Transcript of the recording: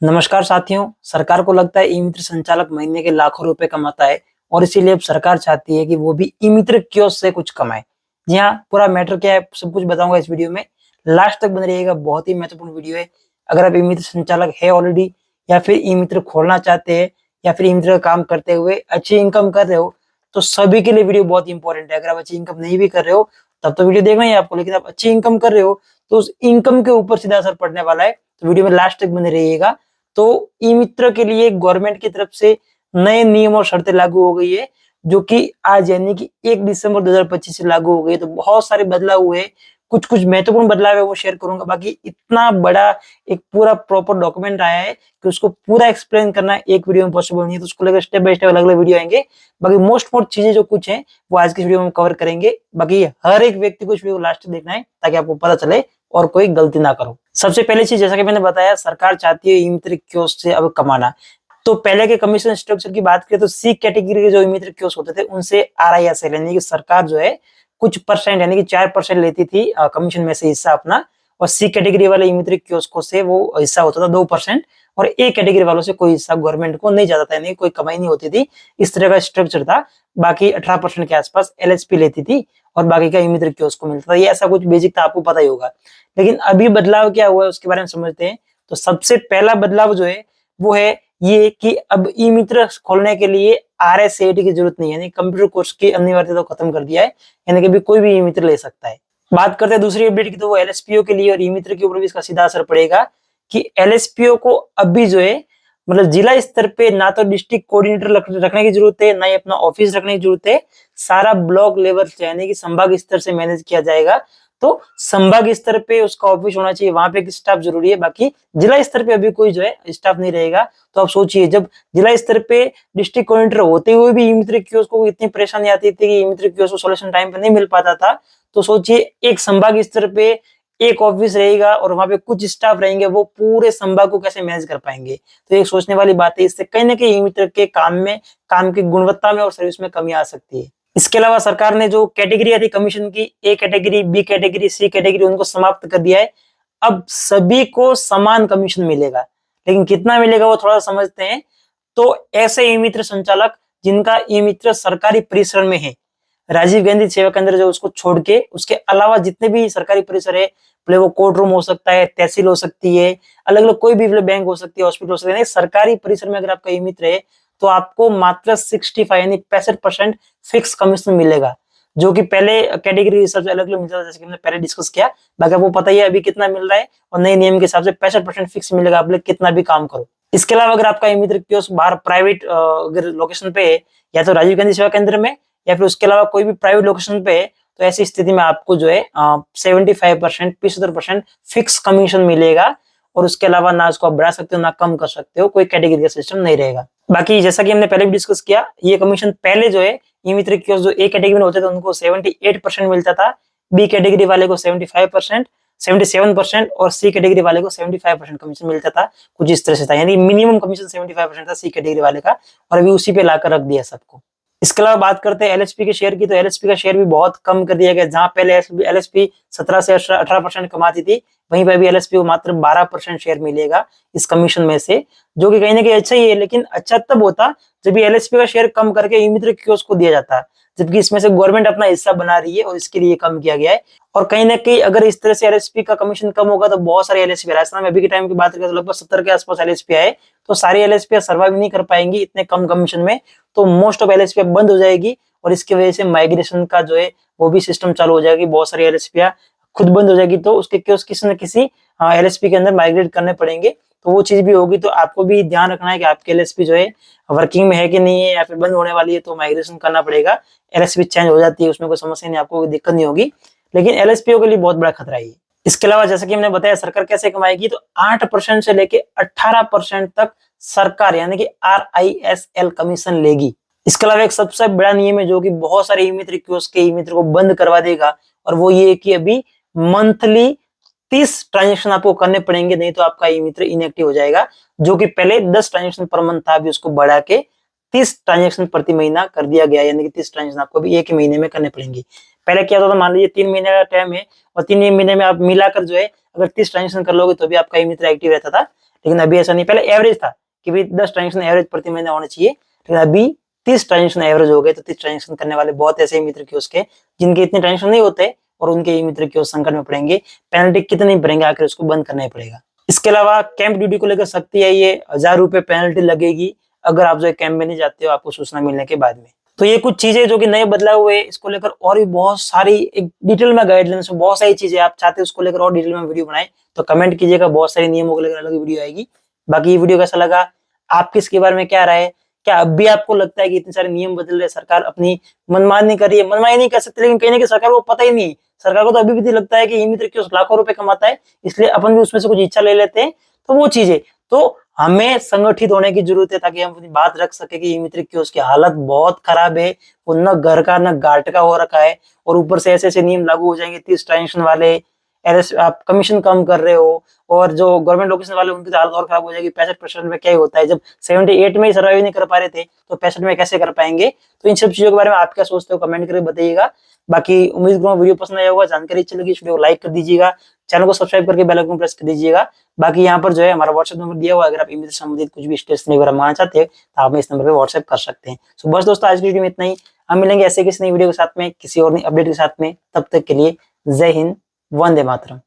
नमस्कार साथियों। सरकार को लगता है ई मित्र संचालक महीने के लाखों रुपए कमाता है और इसीलिए अब सरकार चाहती है कि वो भी ई मित्र कियोस्क से कुछ कमाए। जी हाँ, पूरा मैटर क्या है सब कुछ बताऊंगा इस वीडियो में। लास्ट तक बने रहिएगा, बहुत ही महत्वपूर्ण वीडियो है। अगर आप ई मित्र संचालक है ऑलरेडी या फिर ई मित्र खोलना चाहते हैं या फिर ई मित्र का काम करते हुए अच्छी इनकम कर रहे हो तो सभी के लिए वीडियो बहुत इंपॉर्टेंट है। अगर आप अच्छी इनकम नहीं भी कर रहे हो तब तो वीडियो देखना ही है आपको, लेकिन आप अच्छी इनकम कर रहे हो तो उस इनकम के ऊपर सीधा असर पड़ने वाला है। तो वीडियो में लास्ट तक बने रहिएगा। तो ई मित्र के लिए गवर्नमेंट की तरफ से नए नियम और शर्तें लागू हो गई है, जो कि आज यानी कि 1 दिसंबर 2025 से लागू हो गई है। तो बहुत सारे बदलाव हुए, कुछ महत्वपूर्ण बदलाव है वो शेयर करूंगा। बाकी इतना बड़ा एक पूरा प्रॉपर डॉक्यूमेंट आया है कि उसको पूरा एक्सप्लेन करना एक वीडियो में पॉसिबल नहीं है, तो उसको लेकर स्टेप बाय स्टेप अलग अलग वीडियो आएंगे। बाकी मोस्ट चीजें जो कुछ है वो आज की वीडियो में कवर करेंगे। बाकी हर एक व्यक्ति को इस वीडियो को लास्ट तक देखना है ताकि आपको पता चले और कोई गलती ना करो। सबसे पहले चीज, जैसा कि मैंने बताया, सरकार चाहती है ई मित्र कियोस्क से अब कमाना। तो पहले के कमीशन स्ट्रक्चर की बात करें तो सी कैटेगरी के जो ई मित्र कियोस्क होते थे उनसे RISL यानी कि सरकार जो है कुछ परसेंट यानी कि 4% लेती थी कमीशन में से हिस्सा अपना, और सी कैटेगरी वाले ई मित्र कियोस्कों से वो हिस्सा होता था 2%, और ए कैटेगरी वालों से कोई हिस्सा गवर्नमेंट को नहीं जाता था, यानी कोई कमाई नहीं होती थी। इस तरह का स्ट्रक्चर था। बाकी 18% के आसपास LHP लेती थी और बाकी का ई मित्र कियोस्क को मिलता था। ये ऐसा कुछ बेसिक था, आपको पता ही होगा। लेकिन अभी बदलाव क्या हुआ है उसके बारे में समझते हैं। तो सबसे पहला बदलाव जो है वो है ये कि अब ई मित्र खोलने के लिए RSAT की जरूरत नहीं है, यानी कंप्यूटर कोर्स की अनिवार्यता को खत्म कर दिया है, यानी कि अभी कोई भी ई मित्र ले सकता है। बात करते हैं दूसरी अपडेट की, तो वो LSPO के लिए और ई मित्र के ऊपर भी इसका सीधा असर पड़ेगा कि LSPO को अभी जो है मतलब जिला स्तर पे ना तो डिस्ट्रिक्ट कोऑर्डिनेटर रखने की जरूरत है, ना ही अपना ऑफिस रखने की जरूरत है। सारा ब्लॉक लेवल से यानी कि संभाग स्तर से मैनेज किया जाएगा। तो संभाग स्तर पे उसका ऑफिस होना चाहिए, वहां पे स्टाफ जरूरी है। बाकी जिला स्तर पे अभी कोई जो है स्टाफ नहीं रहेगा। तो आप सोचिए, जब जिला स्तर पे डिस्ट्रिक्ट कोऑर्डिनेटर होते हुए भी ई मित्र कियोस्क को इतनी परेशानी आती थी कि ई मित्र कियोस्क को सॉल्यूशन टाइम पे नहीं मिल पाता था, तो सोचिए एक संभाग स्तर पे एक ऑफिस रहेगा और वहां पे कुछ स्टाफ रहेंगे, वो पूरे संभाग को कैसे मैनेज कर पाएंगे। तो एक सोचने वाली बात है। इससे कहीं ना कहीं ई मित्र के काम की गुणवत्ता में और सर्विस में कमी आ सकती है। इसके अलावा सरकार ने जो कैटेगरी थी कमीशन की, A category, B category, C category, उनको समाप्त कर दिया है। अब सभी को समान कमीशन मिलेगा, लेकिन कितना मिलेगा वो थोड़ा समझते हैं। तो ऐसे ई मित्र संचालक जिनका ई मित्र सरकारी परिसर में है, राजीव गांधी सेवा केंद्र जो उसको छोड़ के, उसके अलावा जितने भी सरकारी परिसर है, भले वो कोर्ट रूम हो सकता है, तहसील हो सकती है, अलग अलग कोई भी बैंक हो सकती है, हॉस्पिटल हो सकती है, सरकारी परिसर में अगर आपका ई मित्र है तो आपको मात्र 65 यानी 65% फिक्स कमीशन मिलेगा, जो कि पहले कैटेगरी हिसाब से अलग अलग मिलता था, जैसे कि हमने पहले डिस्कस किया। बाकी आपको पता ही है अभी कितना मिल रहा है, और नए नियम के हिसाब से 65% फिक्स मिलेगा, आप लोग कितना भी काम करो। इसके अलावा अगर आपका ई मित्र कियोस्क बाहर प्राइवेट अगर लोकेशन पे है, या तो राजीव गांधी सेवा केंद्र में या फिर उसके अलावा कोई भी प्राइवेट लोकेशन पे है, तो ऐसी स्थिति में आपको जो है 75% 75% फिक्स कमीशन मिलेगा, और उसके अलावा ना उसको आप बढ़ा सकते हो ना कम कर सकते हो, कोई कैटेगरी का सिस्टम नहीं रहेगा। बाकी जैसा कि हमने पहले भी डिस्कस किया, ये कमीशन पहले जो है ई मित्र कियोस्क जो ए कैटेगरी में होते थे उनको 78% मिलता था, बी कैटेगरी वाले को 75%, 77% और सी कैटेगरी वाले को 75% कमीशन मिलता था। कुछ इस तरह से था, यानी मिनिमम कमीशन 75% था सी कैटेगरी वाले का, और अभी उसी पे लाकर रख दिया सबको। इसके अलावा बात करते हैं LHP के शेयर की, तो LHP का शेयर भी बहुत कम कर दिया गया। जहां पहले LHP 17 से 18% कमाती थी, वहीं पर अभी LHP को मात्र 12% शेयर मिलेगा इस कमीशन में से, जो कि कहीं ना कहीं अच्छा ही है। लेकिन अच्छा तब होता जब ये LHP का शेयर कम करके ई मित्र कियोस्क को दिया जाता, जबकि इसमें से गवर्नमेंट अपना हिस्सा बना रही है और इसके लिए कम किया गया है। और कहीं ना कहीं अगर इस तरह से LHP का कमीशन कम होगा तो बहुत सारे LHP, राजस्थान में अभी के टाइम की बात करें तो लगभग 70 के आसपास LHP आए, तो सारी LHP सर्वाइव नहीं कर पाएंगी इतने कम कमीशन में। तो मोस्ट ऑफ LHP बंद हो जाएगी, और इसकी वजह से माइग्रेशन का जो है वो भी सिस्टम चालू हो जाएगी। बहुत सारी LHP खुद बंद हो जाएगी, तो उसके कियोस्क किसी न किसी LHP के अंदर माइग्रेट करने पड़ेंगे। तो वो चीज भी होगी। तो आपको भी ध्यान रखना है कि आपके LHP जो है वर्किंग में है कि नहीं है, या फिर बंद होने वाली है, तो माइग्रेशन करना पड़ेगा। LHP चेंज हो जाती है, उसमें कोई समस्या नहीं, आपको कोई दिक्कत नहीं होगी, लेकिन LHP के लिए बहुत बड़ा खतरा है। इसके अलावा जैसा कि हमने बताया सरकार कैसे कमाएगी, तो 8% से लेके 18% तक सरकार यानी कि RISL कमीशन लेगी। इसके अलावा एक सबसे बड़ा नियम है जो कि बहुत सारे ई मित्र कियोस्क के ई मित्र को बंद करवा देगा, और वो ये कि अभी मंथली 30 ट्रांजेक्शन आपको करने पड़ेंगे, नहीं तो आपका ई मित्र इनएक्टिव हो जाएगा। जो कि पहले 10 ट्रांजेक्शन पर मंथ था, अभी उसको बढ़ा के 30 ट्रांजेक्शन प्रति महीना कर दिया गया, यानी कि 30 ट्रांजेक्शन आपको भी एक ही महीने में करने पड़ेंगे। पहले क्या होता था, मान लीजिए 3 महीने का टाइम है और 3 महीने में आप मिलाकर जो है अगर 30 ट्रांजेक्शन कर लोगे तो भी आपका ई मित्र एक्टिव रहता था। लेकिन अभी ऐसा नहीं, पहले एवरेज था कि भाई 10 ट्रांजेक्शन एवरेज प्रति महीने होना चाहिए, लेकिन अभी 30 ट्रांजेक्शन एवरेज हो गए। तो 30 ट्रांजेक्शन करने वाले बहुत ऐसे मित्र कियोस्क है जिनके इतने ट्रांजेक्शन नहीं होते और उनके ई मित्र कियोस्क संकट में पड़ेंगे। पेनल्टी कितनी भरेंगे, आखिर उसको बंद करना ही पड़ेगा। इसके अलावा कैंप ड्यूटी को लेकर सख्ती है, ये 1000 रुपए पेनल्टी लगेगी अगर आप जो है कैंप में नहीं जाते हो, आपको सूचना मिलने के बाद में। तो ये कुछ चीजें जो कि नए बदलाव हुए, इसको लेकर और भी बहुत सारी एक डिटेल में गाइडलाइंस, बहुत सारी चीजें आप चाहते हो उसको लेकर और डिटेल में वीडियो बनाए तो कमेंट कीजिएगा, बहुत सारे नियमों को लेकर अलग वीडियो आएगी। बाकी ये वीडियो कैसा लगा, आपकी इसके बारे में क्या राय है? क्या अब भी आपको लगता है कि इतने सारे नियम बदल रहे, सरकार अपनी मनमानी कर रही है? मनमानी नहीं कर सकती, लेकिन कहीं ना कहीं सरकार को पता ही नहीं, सरकार को तो अभी भी लगता है कि ई मित्र कियोस्क लाखों रुपए कमाता है, इसलिए अपन भी उसमें से कुछ इच्छा ले लेते हैं। तो वो चीजें, तो हमें संगठित होने की जरूरत है ताकि हम अपनी बात रख सके कि ई मित्र कियोस्क की हालत बहुत खराब है, वो न घर का न घाट का हो रखा है, और ऊपर से ऐसे ऐसे नियम लागू हो जाएंगे 30 ट्रांजेक्शन वाले, आप कमीशन कम कर रहे हो, और जो गवर्नमेंट लोकेशन वाले उनकी तो हालत और खराब हो जाएगी। 65% में क्या ही होता है, जब 78 में ही सर्वाइव नहीं कर पा रहे थे तो 65 में कैसे कर पाएंगे? तो इन सब चीजों के बारे में आप क्या सोचते हो, कमेंट करके बताइएगा। बाकी उम्मीद करूँ वीडियो पसंद आया होगा, जानकारी अच्छी लगी, वीडियो को लाइक कर दीजिएगा, चैनल को सब्सक्राइब करके बेल आइकन प्रेस कर दीजिएगा। बाकी यहाँ पर जो है हमारा व्हाट्सएप नंबर दिया हुआ है, अगर आप ई मित्र से संबंधित कुछ भी स्टेशनरी वगैरह मंगाना चाहते हैं तो आप इस नंबर पे व्हाट्सएप कर सकते हैं। सो बस दोस्तों, आज की वीडियो में इतना ही। हम मिलेंगे ऐसे किसी नई वीडियो के साथ में, किसी और नई अपडेट के साथ में। तब तक के लिए जय हिंद, वंदे मातरम।